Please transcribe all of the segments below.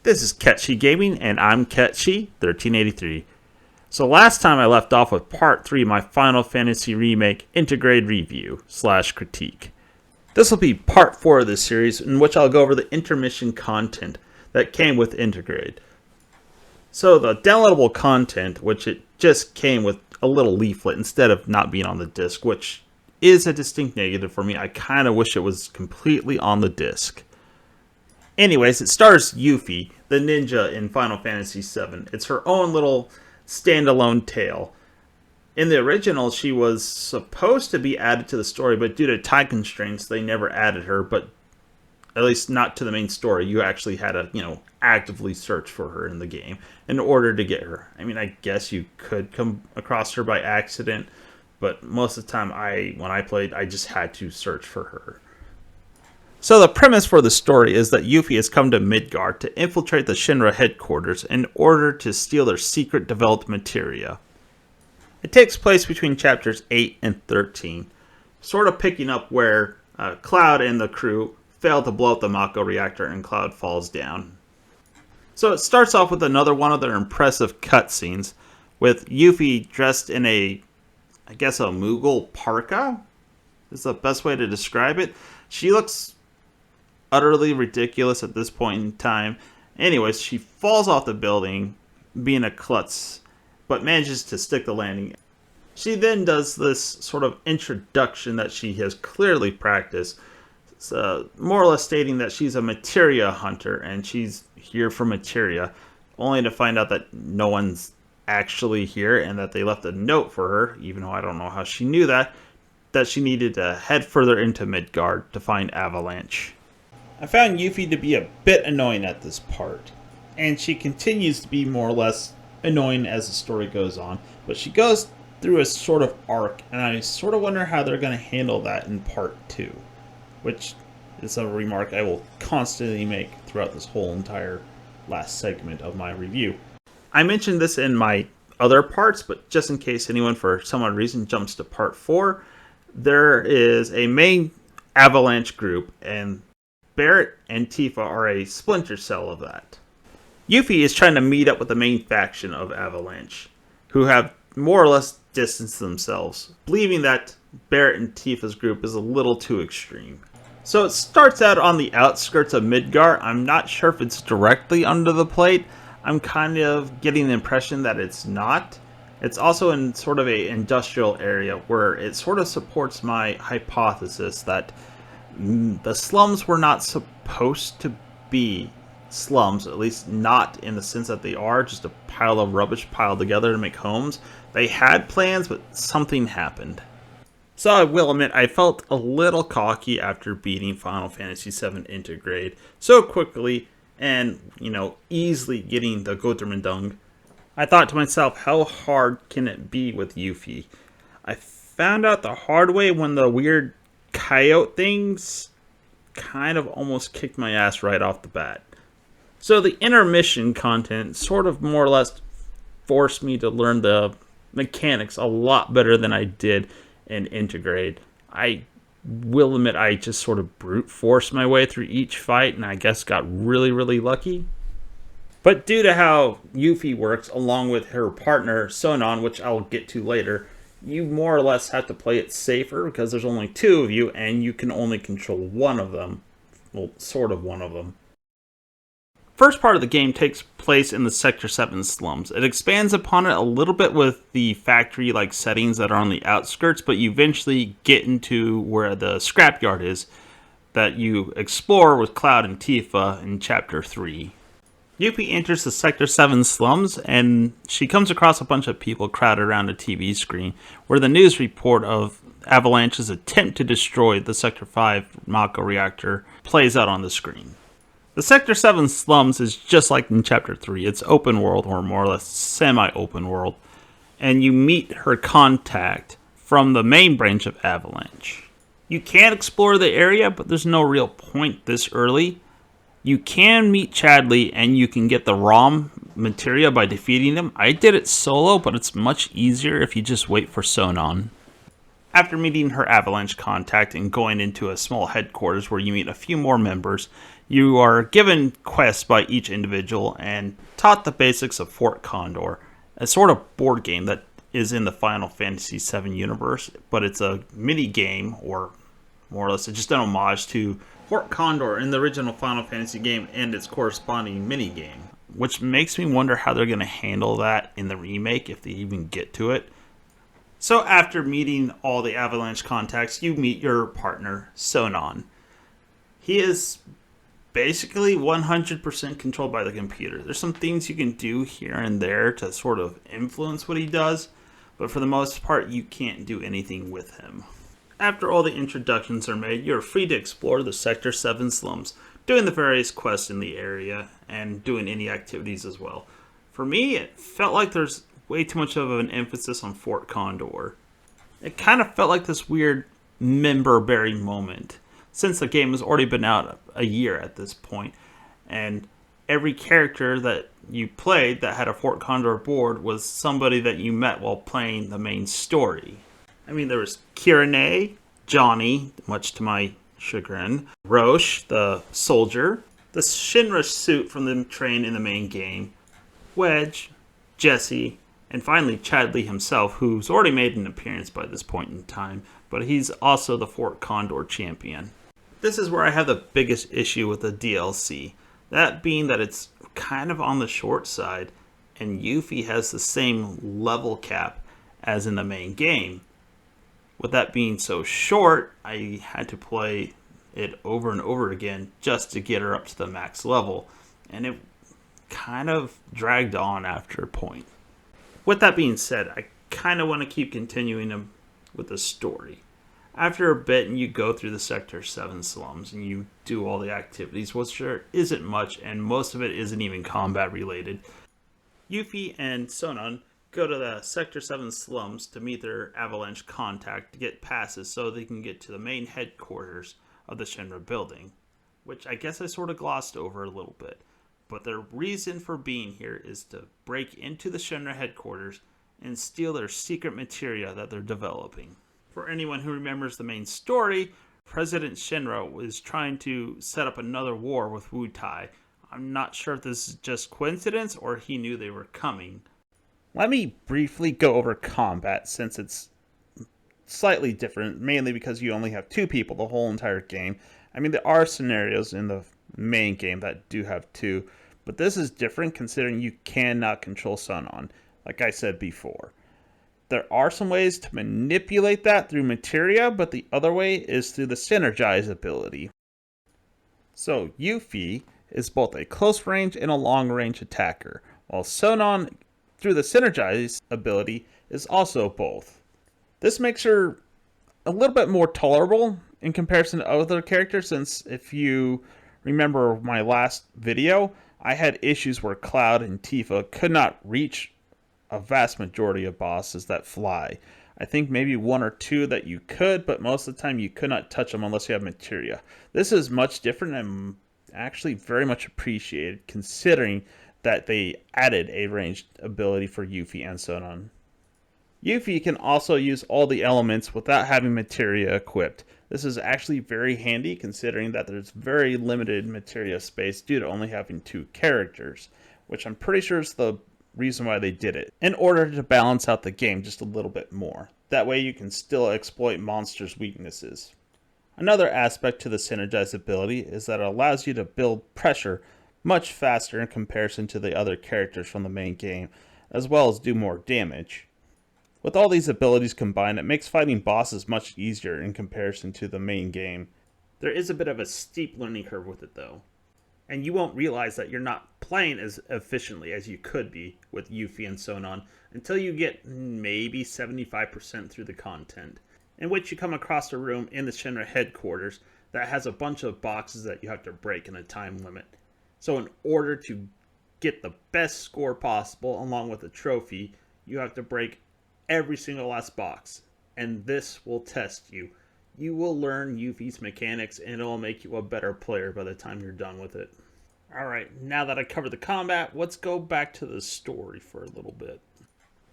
This is Ketchi Gaming, and I'm Ketchi1383. So last time I left off with part 3 of my Final Fantasy Remake Intergrade review / critique. This will be part 4 of this series, in which I'll go over the intermission content that came with Intergrade. So the downloadable content, which it just came with a little leaflet instead of not being on the disc, which is a distinct negative for me. I kind of wish it was completely on the disc. Anyways, it stars Yuffie, the ninja in Final Fantasy VII. It's her own little standalone tale. In the original, she was supposed to be added to the story, but due to time constraints, they never added her, but at least not to the main story. You actually had to, actively search for her in the game in order to get her. I mean, I guess you could come across her by accident, but most of the time, when I played, I just had to search for her. So the premise for the story is that Yuffie has come to Midgard to infiltrate the Shinra headquarters in order to steal their secret developed materia. It takes place between chapters 8 and 13, sort of picking up where Cloud and the crew fail to blow up the Mako reactor and Cloud falls down. So it starts off with another one of their impressive cutscenes, with Yuffie dressed in a Mughal parka? Is the best way to describe it. She looks utterly ridiculous at this point in time. Anyways, she falls off the building, being a klutz, but manages to stick the landing. She then does this sort of introduction that she has clearly practiced, more or less stating that she's a materia hunter and she's here for materia, only to find out that no one's actually here and that they left a note for her, even though I don't know how she knew that she needed to head further into Midgard to find Avalanche. I found Yuffie to be a bit annoying at this part, and she continues to be more or less annoying as the story goes on, but she goes through a sort of arc, and I sort of wonder how they're going to handle that in part 2, which is a remark I will constantly make throughout this whole entire last segment of my review. I mentioned this in my other parts, but just in case anyone for some odd reason jumps to part 4, there is a main Avalanche group, and Barrett and Tifa are a splinter cell of that. Yuffie is trying to meet up with the main faction of Avalanche, who have more or less distanced themselves, believing that Barrett and Tifa's group is a little too extreme. So it starts out on the outskirts of Midgard. I'm not sure if it's directly under the plate. I'm kind of getting the impression that it's not. It's also in sort of an industrial area where it sort of supports my hypothesis that the slums were not supposed to be slums, at least not in the sense that they are just a pile of rubbish piled together to make homes. They had plans, but something happened. So I will admit, I felt a little cocky after beating Final Fantasy VII Intergrade so quickly and, easily getting the Götterdämmerung. I thought to myself, how hard can it be with Yuffie? I found out the hard way when the weird coyote things kind of almost kicked my ass right off the bat. So the intermission content sort of more or less forced me to learn the mechanics a lot better than I did in Intergrade. I will admit I just sort of brute forced my way through each fight and I guess got really, really lucky. But due to how Yuffie works along with her partner Sonon, which I'll get to later, you more or less have to play it safer because there's only 2 of you and you can only control one of them. Well, sort of one of them. First part of the game takes place in the Sector 7 slums. It expands upon it a little bit with the factory-like settings that are on the outskirts, but you eventually get into where the scrapyard is that you explore with Cloud and Tifa in Chapter 3. Yuffie enters the Sector 7 slums, and she comes across a bunch of people crowded around a TV screen, where the news report of Avalanche's attempt to destroy the Sector 5 Mako reactor plays out on the screen. The Sector 7 slums is just like in Chapter 3. It's open world, or more or less semi-open world, and you meet her contact from the main branch of Avalanche. You can explore the area, but there's no real point this early. You can meet Chadley and you can get the ROM materia by defeating him. I did it solo, but it's much easier if you just wait for Sonon. After meeting her Avalanche contact and going into a small headquarters where you meet a few more members, You are given quests by each individual and taught the basics of Fort Condor, a sort of board game that is in the Final Fantasy VII universe, but it's a mini game, or more or less it's just an homage to Fort Condor in the original Final Fantasy game and its corresponding mini game, which makes me wonder how they're going to handle that in the remake, if they even get to it. So after meeting all the Avalanche contacts, you meet your partner, Sonon. He is basically 100% controlled by the computer. There's some things you can do here and there to sort of influence what he does, but for the most part, you can't do anything with him. After all the introductions are made, you're free to explore the Sector 7 slums, doing the various quests in the area, and doing any activities as well. For me, it felt like there's way too much of an emphasis on Fort Condor. It kind of felt like this weird member-bearing moment, since the game has already been out a year at this point, and every character that you played that had a Fort Condor board was somebody that you met while playing the main story. I mean, there was Kirane, Johnny, much to my chagrin, Roche, the soldier, the Shinra suit from the train in the main game, Wedge, Jesse, and finally Chadley himself, who's already made an appearance by this point in time, but he's also the Fort Condor champion. This is where I have the biggest issue with the DLC, that being that it's kind of on the short side, and Yuffie has the same level cap as in the main game. With that being so short, I had to play it over and over again just to get her up to the max level, and it kind of dragged on after a point. With that being said, I kind of want to keep continuing with the story. After a bit, and you go through the Sector 7 slums, and you do all the activities, which there isn't much, and most of it isn't even combat related. Yuffie and Sonon go to the Sector 7 slums to meet their Avalanche contact to get passes so they can get to the main headquarters of the Shinra building, which I guess I sort of glossed over a little bit. But their reason for being here is to break into the Shinra headquarters and steal their secret materia that they're developing. For anyone who remembers the main story, President Shinra was trying to set up another war with Wu Tai. I'm not sure if this is just coincidence or he knew they were coming. Let me briefly go over combat, since it's slightly different, mainly because you only have two people the whole entire game. I mean, there are scenarios in the main game that do have two, but this is different considering you cannot control Sonon, like I said before. There are some ways to manipulate that through materia, but the other way is through the Synergize ability. So Yuffie is both a close range and a long range attacker, while Sonon, through the Synergize ability, is also both. This makes her a little bit more tolerable in comparison to other characters, since if you remember my last video, I had issues where Cloud and Tifa could not reach a vast majority of bosses that fly. I think maybe one or two that you could, but most of the time you could not touch them unless you have materia. This is much different and actually very much appreciated, considering that they added a ranged ability for Yuffie and Sonon. Yuffie can also use all the elements without having materia equipped. This is actually very handy considering that there's very limited materia space due to only having two characters, which I'm pretty sure is the reason why they did it, in order to balance out the game just a little bit more. That way you can still exploit monsters' weaknesses. Another aspect to the Synergize ability is that it allows you to build pressure much faster in comparison to the other characters from the main game, as well as do more damage. With all these abilities combined, it makes fighting bosses much easier in comparison to the main game. There is a bit of a steep learning curve with it though, and you won't realize that you're not playing as efficiently as you could be with Yuffie and Sonon until you get maybe 75% through the content, in which you come across a room in the Shinra headquarters that has a bunch of boxes that you have to break in a time limit. So in order to get the best score possible along with a trophy, you have to break every single last box, and this will test you. You will learn Yuffie's mechanics, and it will make you a better player by the time you're done with it. Alright, now that I covered the combat, let's go back to the story for a little bit.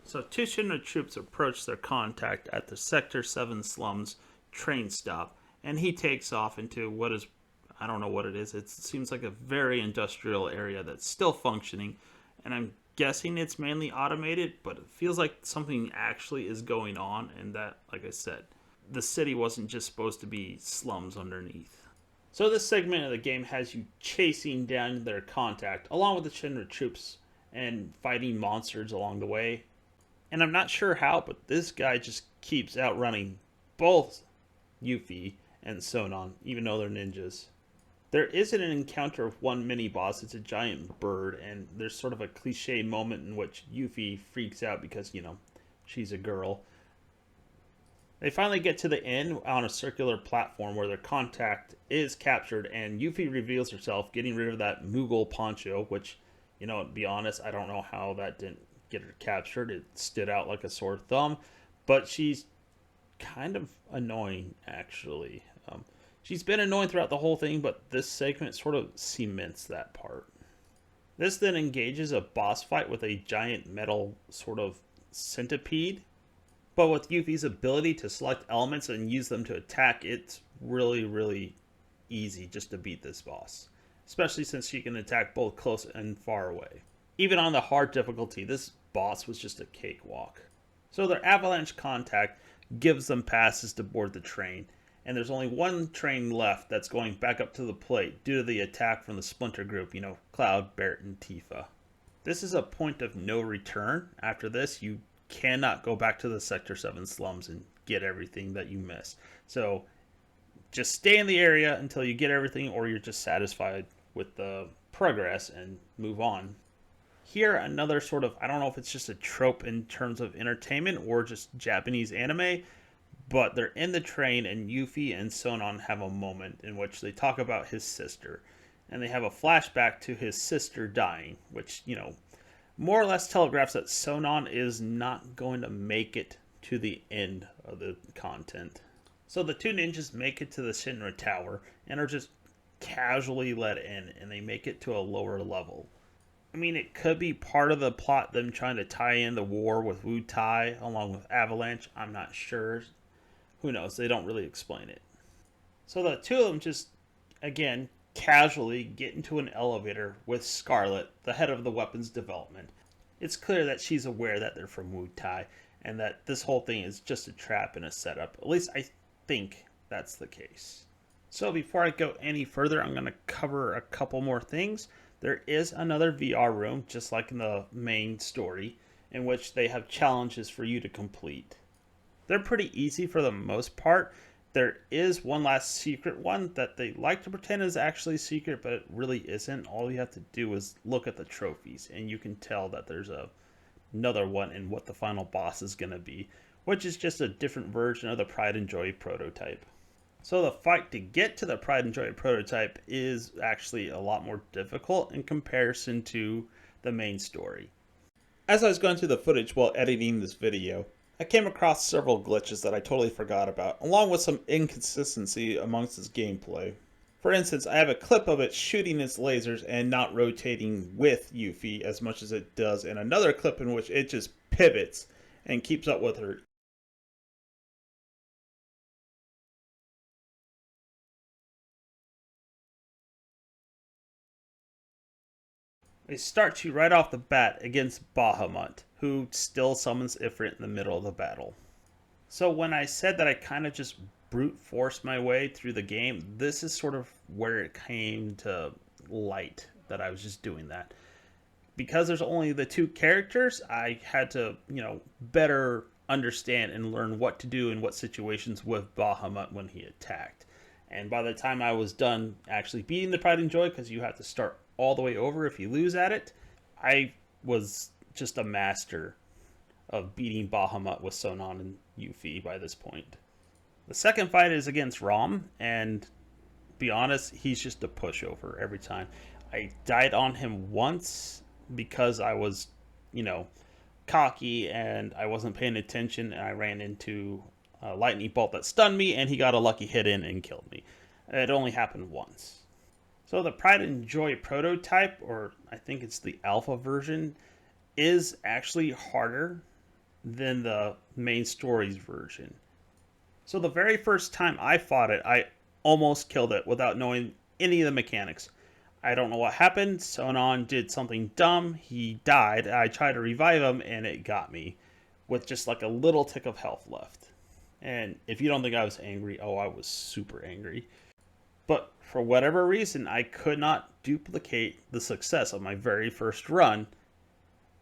So two Shinra troops approach their contact at the Sector 7 slums train stop, and he takes off into what is I don't know what it is. It seems like a very industrial area that's still functioning, and I'm guessing it's mainly automated, but it feels like something actually is going on, and that, like I said, the city wasn't just supposed to be slums underneath. So this segment of the game has you chasing down their contact, along with the Shinra troops, and fighting monsters along the way. And I'm not sure how, but this guy just keeps outrunning both Yuffie and Sonon, even though they're ninjas. There isn't an encounter of one mini boss, it's a giant bird, and there's sort of a cliche moment in which Yuffie freaks out because, she's a girl. They finally get to the end on a circular platform where their contact is captured, and Yuffie reveals herself, getting rid of that Moogle poncho, which, to be honest, I don't know how that didn't get her captured. It stood out like a sore thumb, but she's kind of annoying, actually. She's been annoying throughout the whole thing, but this segment sort of cements that part. This then engages a boss fight with a giant metal sort of centipede. But with Yuffie's ability to select elements and use them to attack, it's really, really easy just to beat this boss. Especially since she can attack both close and far away. Even on the hard difficulty, this boss was just a cakewalk. So their avalanche contact gives them passes to board the train, and there's only one train left that's going back up to the plate due to the attack from the Splinter group, Cloud, Barrett, and Tifa. This is a point of no return. After this, you cannot go back to the Sector 7 slums and get everything that you missed. So just stay in the area until you get everything, or you're just satisfied with the progress and move on. Here, another sort of, I don't know if it's just a trope in terms of entertainment or just Japanese anime, but they're in the train and Yuffie and Sonon have a moment in which they talk about his sister. And they have a flashback to his sister dying, which, more or less telegraphs that Sonon is not going to make it to the end of the content. So the two ninjas make it to the Shinra Tower and are just casually let in, and they make it to a lower level. I mean, it could be part of the plot, them trying to tie in the war with Wu Tai along with Avalanche. I'm not sure. Who knows? They don't really explain it. So the two of them just, again, casually get into an elevator with Scarlet, the head of the weapons development. It's clear that she's aware that they're from Wu Tai and that this whole thing is just a trap and a setup. At least I think that's the case. So before I go any further, I'm going to cover a couple more things. There is another VR room, just like in the main story, in which they have challenges for you to complete. They're pretty easy for the most part. There is one last secret one that they like to pretend is actually secret, but it really isn't. All you have to do is look at the trophies, and you can tell that there's another one in what the final boss is going to be, which is just a different version of the Pride and Joy prototype. So the fight to get to the Pride and Joy prototype is actually a lot more difficult in comparison to the main story. As I was going through the footage while editing this video, I came across several glitches that I totally forgot about, along with some inconsistency amongst its gameplay. For instance, I have a clip of it shooting its lasers and not rotating with Yuffie as much as it does, and another clip in which it just pivots and keeps up with her. They start you right off the bat against Bahamut, who still summons Ifrit in the middle of the battle. So when I said that I kind of just brute forced my way through the game, this is sort of where it came to light that I was just doing that. Because there's only the two characters, I had to, better understand and learn what to do in what situations with Bahamut when he attacked. And by the time I was done actually beating the Pride and Joy, because you have to start all the way over if you lose at it, I was just a master of beating Bahamut with Sonon and Yuffie by this point. The second fight is against Rom, and be honest, he's just a pushover every time. I died on him once because I was, cocky and I wasn't paying attention, and I ran into a lightning bolt that stunned me, and he got a lucky hit in and killed me. It only happened once. So the Pride and Joy prototype, or I think it's the alpha version, is actually harder than the main story's version. So the very first time I fought it, I almost killed it without knowing any of the mechanics. I don't know what happened. Sonon did something dumb. He died. I tried to revive him, and it got me with just like a little tick of health left. And if you don't think I was angry, oh, I was super angry. But for whatever reason, I could not duplicate the success of my very first run,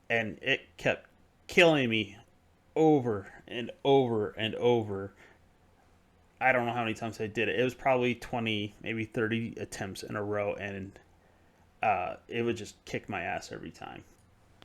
and it kept killing me over and over and over. I don't know how many times I did it. It was probably 20, maybe 30 attempts in a row, and it would just kick my ass every time.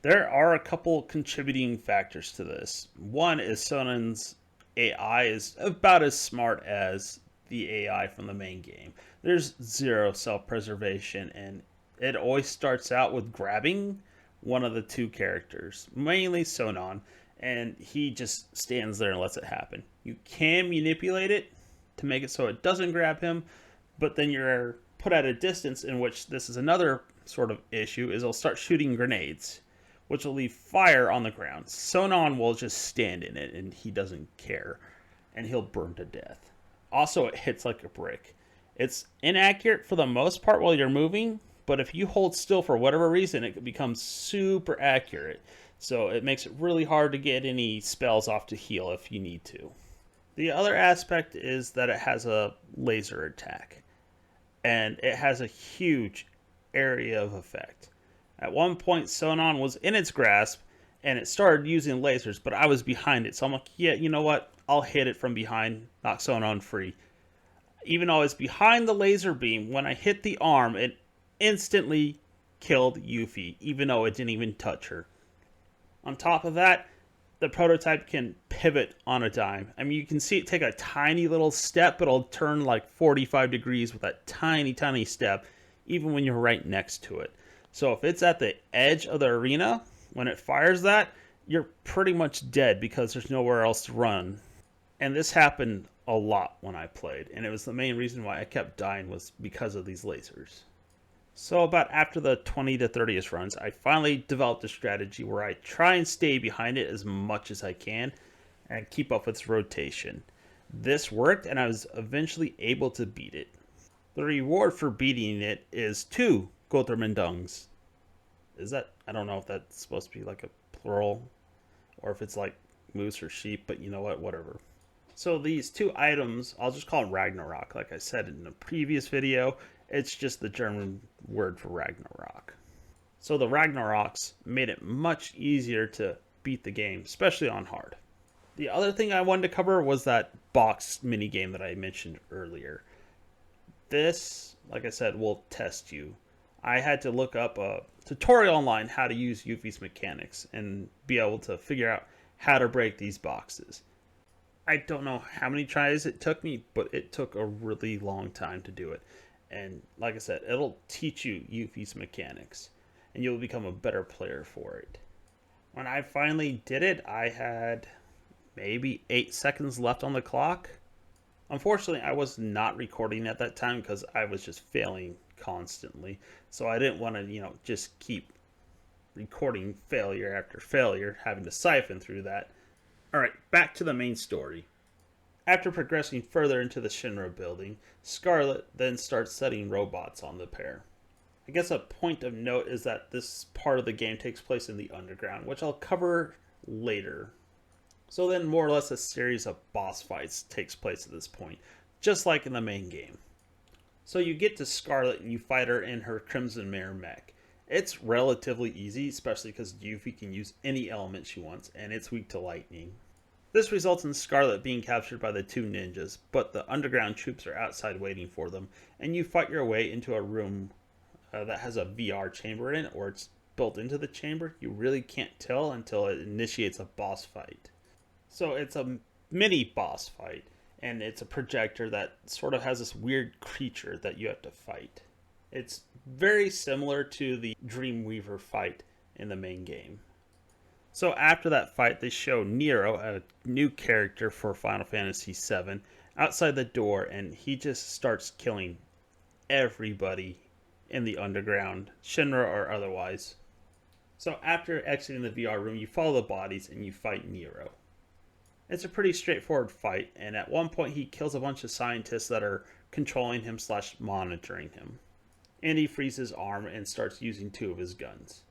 There are a couple contributing factors to this. One is Sonon's AI is about as smart as the AI from the main game. There's zero self-preservation, and it always starts out with grabbing one of the two characters, mainly Sonon, and he just stands there and lets it happen. You can manipulate it to make it so it doesn't grab him, but then you're put at a distance, in which this is another sort of issue, is it'll start shooting grenades, which will leave fire on the ground. Sonon will just stand in it, and he doesn't care, and he'll burn to death. Also, it hits like a brick. It's inaccurate for the most part while you're moving, but if you hold still for whatever reason, it becomes super accurate. So it makes it really hard to get any spells off to heal if you need to. The other aspect is that it has a laser attack, and it has a huge area of effect. At one point, Sonon was in its grasp, and it started using lasers, but I was behind it. So I'm like, yeah, you know what? I'll hit it from behind, knock Sonon free. Even though I was behind the laser beam, when I hit the arm, it instantly killed Yuffie, even though it didn't even touch her. On top of that, the prototype can pivot on a dime. I mean, you can see it take a tiny little step, but it'll turn like 45 degrees with that tiny, tiny step, even when you're right next to it. So if it's at the edge of the arena, when it fires that, you're pretty much dead because there's nowhere else to run. And this happened a lot when I played, and it was the main reason why I kept dying was because of these lasers. So about after the 20 to 30th runs, I finally developed a strategy where I try and stay behind it as much as I can and keep up with its rotation. This worked, and I was eventually able to beat it. The reward for beating it is 2 Gothermundungs. Is that, I don't know if that's supposed to be like a plural or if it's like moose or sheep, but you know what, whatever. So these 2 items, I'll just call them Ragnarok. Like I said in the previous video, it's just the German word for Ragnarok. So the Ragnaroks made it much easier to beat the game, especially on hard. The other thing I wanted to cover was that box minigame that I mentioned earlier. This, like I said, will test you. I had to look up a tutorial online how to use Yuffie's mechanics and be able to figure out how to break these boxes. I don't know how many tries it took me, but it took a really long time to do it. And like I said, it'll teach you Yuffie's mechanics, and you'll become a better player for it. When I finally did it, I had maybe 8 seconds left on the clock. Unfortunately, I was not recording at that time because I was just failing constantly. So I didn't want to, just keep recording failure after failure, having to siphon through that. Alright, back to the main story. After progressing further into the Shinra building, Scarlet then starts setting robots on the pair. I guess a point of note is that this part of the game takes place in the underground, which I'll cover later. So then more or less a series of boss fights takes place at this point, just like in the main game. So you get to Scarlet and you fight her in her Crimson Mare mech. It's relatively easy, especially because Yuffie can use any element she wants, and it's weak to lightning. This results in Scarlet being captured by the 2 ninjas, but the underground troops are outside waiting for them, and you fight your way into a room that has a VR chamber in it, or it's built into the chamber. You really can't tell until it initiates a boss fight. So it's a mini boss fight, and it's a projector that sort of has this weird creature that you have to fight. It's very similar to the Dreamweaver fight in the main game. So after that fight, they show Nero, a new character for Final Fantasy VII, outside the door, and he just starts killing everybody in the underground, Shinra or otherwise. So after exiting the VR room, you follow the bodies and you fight Nero. It's a pretty straightforward fight, and at one point he kills a bunch of scientists that are controlling him / monitoring him. And he frees his arm and starts using 2 of his guns.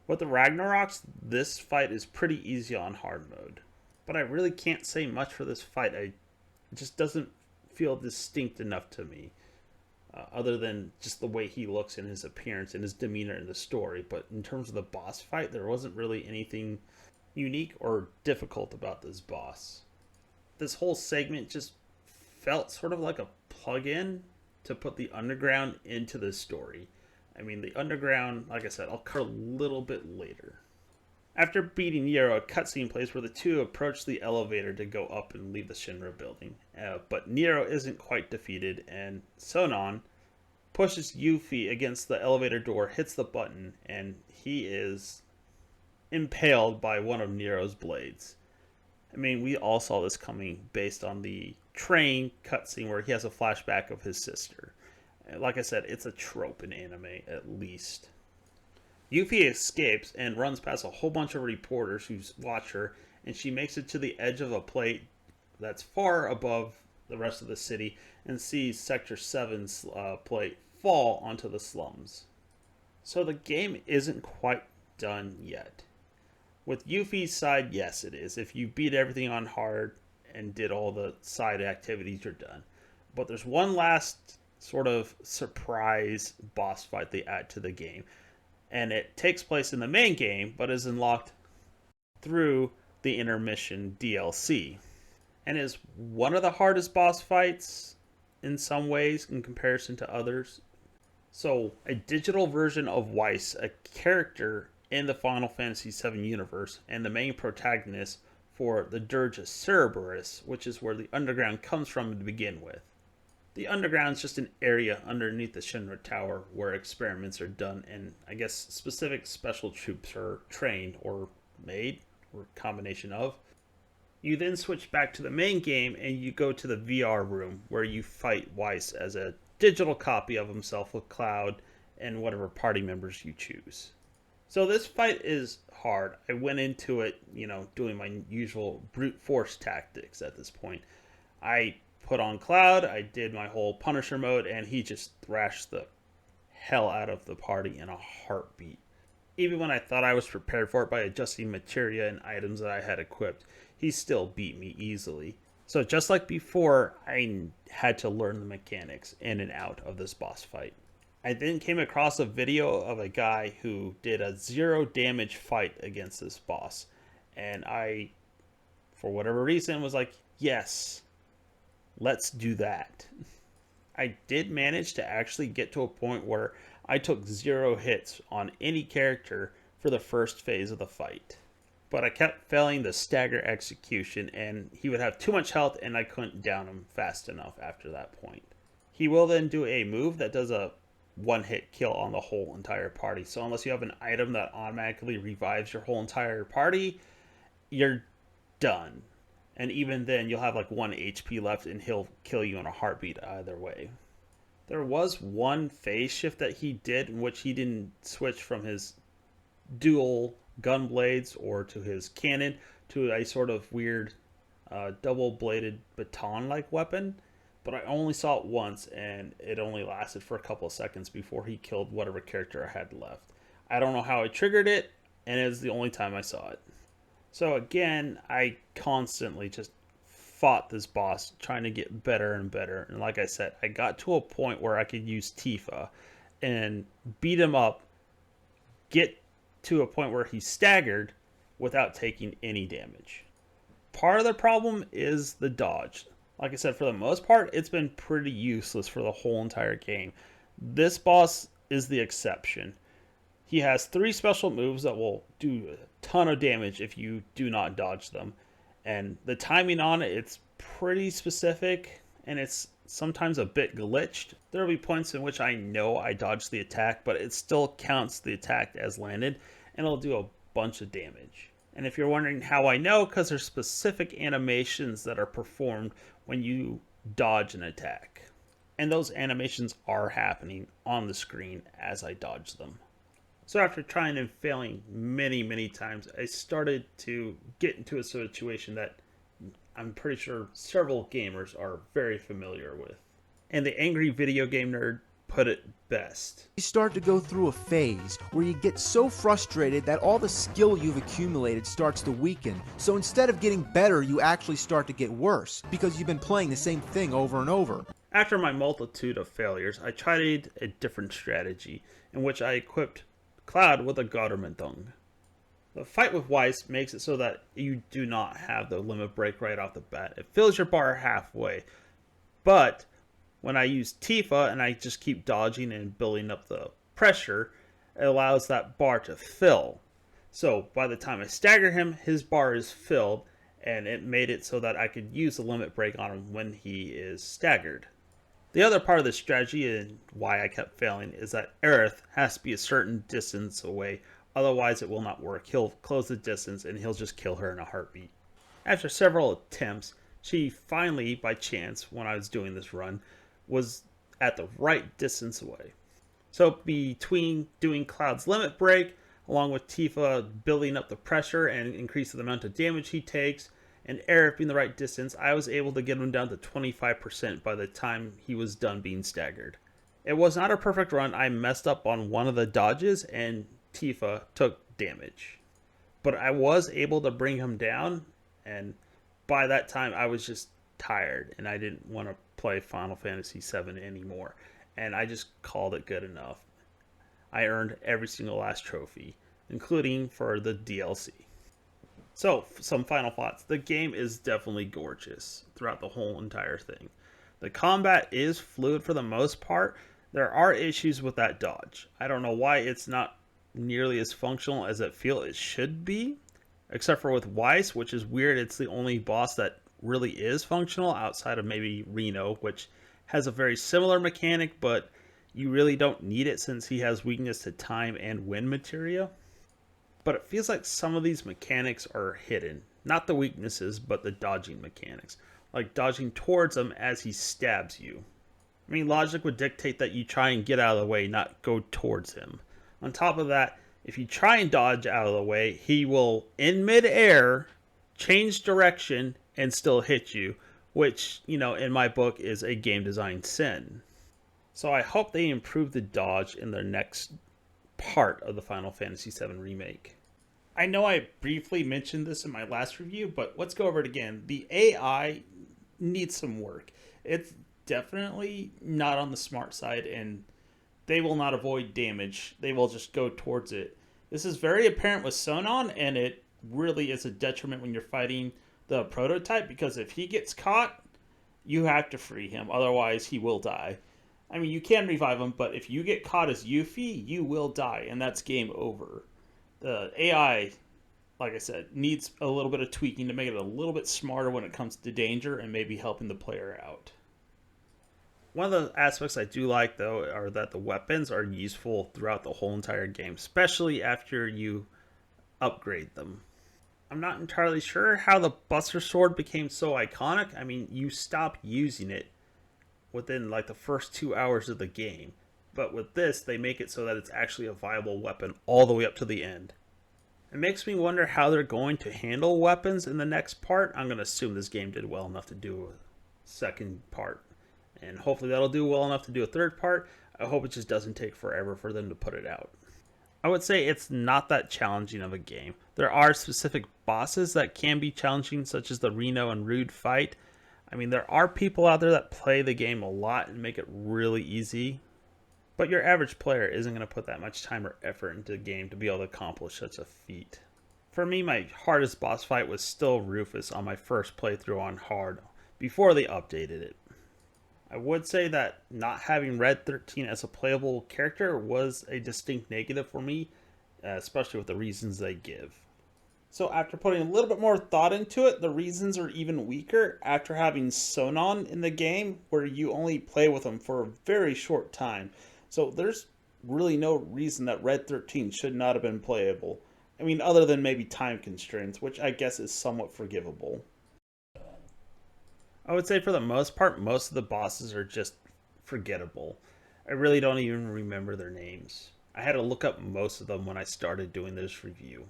With the Ragnaroks, this fight is pretty easy on hard mode. But I really can't say much for this fight. It just doesn't feel distinct enough to me. Other than just the way he looks and his appearance and his demeanor in the story. But in terms of the boss fight, there wasn't really anything unique or difficult about this boss. This whole segment just felt sort of like a plug-in to put the underground into the story. I mean, the underground, like I said, I'll cover a little bit later. After beating Nero, a cutscene plays where the two approach the elevator to go up and leave the Shinra building. But Nero isn't quite defeated, and Sonon pushes Yuffie against the elevator door, hits the button, and he is impaled by one of Nero's blades. I mean, we all saw this coming based on the train cutscene where he has a flashback of his sister. Like I said, it's a trope in anime, at least. Yuffie escapes and runs past a whole bunch of reporters who watch her, and she makes it to the edge of a plate that's far above the rest of the city and sees Sector 7's plate fall onto the slums. So the game isn't quite done yet. With Yuffie's side, yes it is. If you beat everything on hard and did all the side activities, you're done. But there's one last sort of surprise boss fight they add to the game. And it takes place in the main game, but is unlocked through the intermission DLC. And is one of the hardest boss fights in some ways in comparison to others. So, a digital version of Weiss, a character in the Final Fantasy VII universe, and the main protagonist for the Dirge of Cerberus, which is where the underground comes from to begin with. The underground is just an area underneath the Shinra Tower where experiments are done and I guess specific special troops are trained or made, or a combination of. You then switch back to the main game and you go to the VR room where you fight Weiss as a digital copy of himself with Cloud and whatever party members you choose. So this fight is hard. I went into it, doing my usual brute force tactics at this point. I put on Cloud, I did my whole Punisher mode, and he just thrashed the hell out of the party in a heartbeat. Even when I thought I was prepared for it by adjusting materia and items that I had equipped, he still beat me easily. So just like before, I had to learn the mechanics in and out of this boss fight. I then came across a video of a guy who did a 0 damage fight against this boss. And I, for whatever reason, was like, yes, let's do that. I did manage to actually get to a point where I took 0 hits on any character for the first phase of the fight. But I kept failing the stagger execution, and he would have too much health and I couldn't down him fast enough after that point. He will then do a move that does a one-hit kill on the whole entire party. So unless you have an item that automatically revives your whole entire party, you're done. And even then, you'll have like 1 HP left and he'll kill you in a heartbeat either way. There was one phase shift that he did in which he didn't switch from his dual gun blades or to his cannon to a sort of weird double-bladed baton-like weapon. But I only saw it once and it only lasted for a couple of seconds before he killed whatever character I had left. I don't know how I triggered it, and it was the only time I saw it. So again, I constantly just fought this boss, trying to get better and better. And like I said, I got to a point where I could use Tifa and beat him up, get to a point where he's staggered without taking any damage. Part of the problem is the dodge. Like I said, for the most part, it's been pretty useless for the whole entire game. This boss is the exception. He has 3 special moves that will do a ton of damage if you do not dodge them. And the timing on it, it's pretty specific, and it's sometimes a bit glitched. There will be points in which I know I dodged the attack, but it still counts the attack as landed, and it'll do a bunch of damage. And if you're wondering how I know, because there's specific animations that are performed when you dodge an attack. And those animations are happening on the screen as I dodge them. So after trying and failing many times, I started to get into a situation that I'm pretty sure several gamers are very familiar with. And the angry video game nerd put it best. You start to go through a phase where you get so frustrated that all the skill you've accumulated starts to weaken. So instead of getting better, you actually start to get worse because you've been playing the same thing over and over. After my multitude of failures, I tried a different strategy in which I equipped Cloud with a Gottermantung. The fight with Weiss makes it so that you do not have the limit break right off the bat. It fills your bar halfway. But when I use Tifa and I just keep dodging and building up the pressure, it allows that bar to fill. So by the time I stagger him, his bar is filled, and it made it so that I could use the limit break on him when he is staggered. The other part of the strategy and why I kept failing is that Aerith has to be a certain distance away, otherwise it will not work. He'll close the distance and he'll just kill her in a heartbeat. After several attempts, she finally, by chance, when I was doing this run, was at the right distance away. So between doing Cloud's limit break, along with Tifa building up the pressure and increasing the amount of damage he takes, and Aerith being the right distance, I was able to get him down to 25% by the time he was done being staggered. It was not a perfect run. I messed up on one of the dodges and Tifa took damage. But I was able to bring him down, and by that time I was just tired and I didn't want to play Final Fantasy VII anymore, and I just called it good enough. I earned every single last trophy, including for the DLC. So, some final thoughts. The game is definitely gorgeous throughout the whole entire thing. The combat is fluid for the most part. There are issues with that dodge. I don't know why it's not nearly as functional as I feel it should be, except for with Weiss, which is weird. It's the only boss that really is functional outside of maybe Reno, which has a very similar mechanic, but you really don't need it since he has weakness to time and wind materia. But it feels like some of these mechanics are hidden. Not the weaknesses, but the dodging mechanics. Like dodging towards him as he stabs you. I mean, logic would dictate that you try and get out of the way, not go towards him. On top of that, if you try and dodge out of the way, he will, in midair, change direction and still hit you, which, in my book is a game design sin. So I hope they improve the dodge in their next part of the Final Fantasy VII Remake. I know I briefly mentioned this in my last review, but let's go over it again. The AI needs some work. It's definitely not on the smart side, and they will not avoid damage. They will just go towards it. This is very apparent with Sonon, and it really is a detriment when you're fighting the prototype, because if he gets caught, you have to free him. Otherwise, he will die. I mean, you can revive him, but if you get caught as Yuffie, you will die, and that's game over. The AI, like I said, needs a little bit of tweaking to make it a little bit smarter when it comes to danger and maybe helping the player out. One of the aspects I do like, though, are that the weapons are useful throughout the whole entire game, especially after you upgrade them. I'm not entirely sure how the Buster Sword became so iconic. I mean, you stop using it within like the first 2 hours of the game. But with this, they make it so that it's actually a viable weapon all the way up to the end. It makes me wonder how they're going to handle weapons in the next part. I'm going to assume this game did well enough to do a second part. And hopefully that'll do well enough to do a third part. I hope it just doesn't take forever for them to put it out. I would say it's not that challenging of a game. There are specific bosses that can be challenging, such as the Reno and Rude fight. I mean, there are people out there that play the game a lot and make it really easy. But your average player isn't going to put that much time or effort into the game to be able to accomplish such a feat. For me, my hardest boss fight was still Rufus on my first playthrough on hard, before they updated it. I would say that not having Red 13 as a playable character was a distinct negative for me, especially with the reasons they give. So after putting a little bit more thought into it, the reasons are even weaker after having Sonon in the game, where you only play with him for a very short time. So there's really no reason that Red 13 should not have been playable. I mean, other than maybe time constraints, which I guess is somewhat forgivable. I would say for the most part, most of the bosses are just forgettable. I really don't even remember their names. I had to look up most of them when I started doing this review.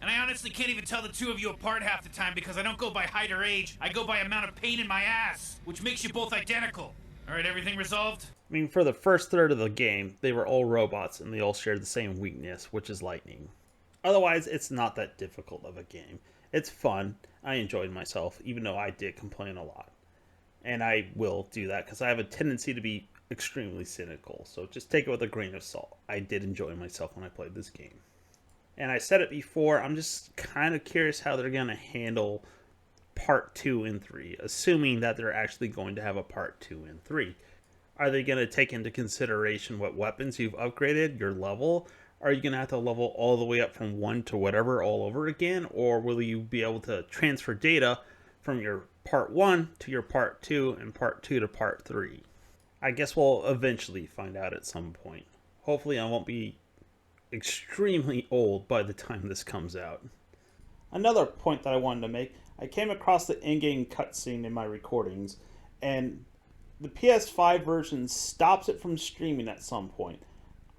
And I honestly can't even tell the two of you apart half the time because I don't go by height or age, I go by amount of pain in my ass, which makes you both identical. Alright, everything resolved? I mean, for the first third of the game, they were all robots and they all shared the same weakness, which is lightning. Otherwise, it's not that difficult of a game. It's fun. I enjoyed myself, even though I did complain a lot. And I will do that because I have a tendency to be extremely cynical. So just take it with a grain of salt. I did enjoy myself when I played this game. And I said it before, I'm just kind of curious how they're going to handle part 2 and 3, assuming that they're actually going to have a part 2 and 3. Are they going to take into consideration what weapons you've upgraded, your level? Are you going to have to level all the way up from 1 to whatever all over again? Or will you be able to transfer data from your part 1 to your part 2 and part 2 to part 3? I guess we'll eventually find out at some point. Hopefully I won't be extremely old by the time this comes out. Another point that I wanted to make, I came across the in-game cutscene in my recordings, and the PS5 version stops it from streaming at some point.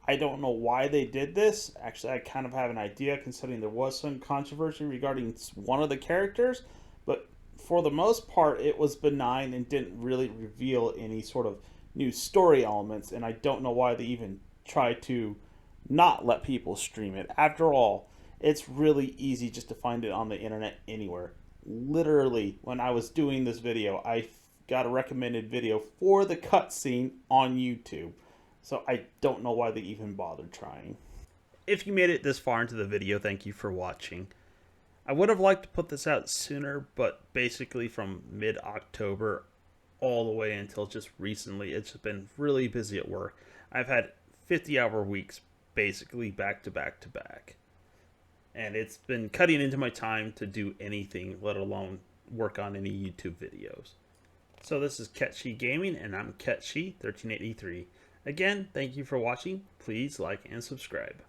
I don't know why they did this. Actually, I kind of have an idea considering there was some controversy regarding one of the characters, but for the most part, it was benign and didn't really reveal any sort of new story elements, and I don't know why they even tried to not let people stream it. After all, it's really easy just to find it on the internet anywhere. Literally, when I was doing this video, I got a recommended video for the cutscene on YouTube. So I don't know why they even bothered trying. If you made it this far into the video, thank you for watching. I would have liked to put this out sooner, but basically from mid-October all the way until just recently, it's been really busy at work. I've had 50-hour weeks basically back to back to back. And it's been cutting into my time to do anything, let alone work on any YouTube videos. So this is Ketchi Gaming, and I'm Ketchi1383. Again, thank you for watching. Please like and subscribe.